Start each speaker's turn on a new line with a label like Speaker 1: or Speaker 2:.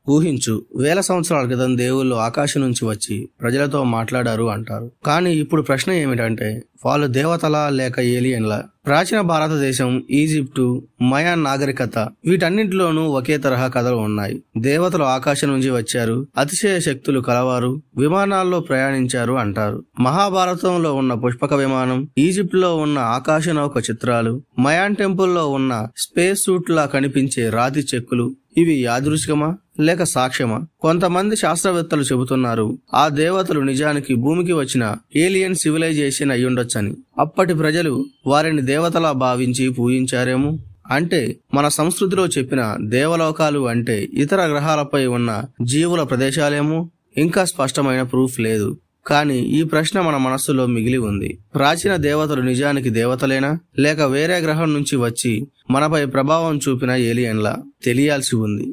Speaker 1: ఊహించు, వేల సంవత్సరాల క్రితం దేవుళ్ళు ఆకాశం నుంచి వచ్చి ప్రజలతో మాట్లాడారు అంటారు. కానీ ఇప్పుడు ప్రశ్న ఏమిటంటే, వాళ్ళు దేవతలా లేక ఏలియన్లా? ప్రాచీన భారతదేశం, ఈజిప్టు, మయాన్ నాగరికత, వీటన్నింటిలోనూ ఒకే తరహా కథలు ఉన్నాయి. దేవతలు ఆకాశం నుంచి వచ్చారు, అతిశయ శక్తులు కలవారు, విమానాల్లో ప్రయాణించారు అంటారు. మహాభారతంలో ఉన్న పుష్పక విమానం, ఈజిప్టులో ఉన్న ఆకాశ నౌక చిత్రాలు, మయాన్ టెంపుల్లో ఉన్న స్పేస్ సూట్ లా కనిపించే రాతి చెక్కులు, ఇవి యాదృచ్ఛికమా లేక సాక్ష్యమా? కొంతమంది శాస్త్రవేత్తలు చెబుతున్నారు, ఆ దేవతలు నిజానికి భూమికి వచ్చిన ఏలియన్ సివిలైజేషన్ అయ్యుండొచ్చని. అప్పటి ప్రజలు వారిని దేవతలా భావించి పూజించారేమో. అంటే మన సంస్కృతిలో చెప్పిన దేవలోకాలు అంటే ఇతర గ్రహాలపై ఉన్న జీవుల ప్రదేశాలేమో. ఇంకా స్పష్టమైన ప్రూఫ్ లేదు, కానీ ఈ ప్రశ్న మన మనస్సులో మిగిలి ఉంది. ప్రాచీన దేవతలు నిజానికి దేవతలేనా లేక వేరే గ్రహం నుంచి వచ్చి మనపై ప్రభావం చూపిన ఏలియన్లా? తెలియాల్సి ఉంది.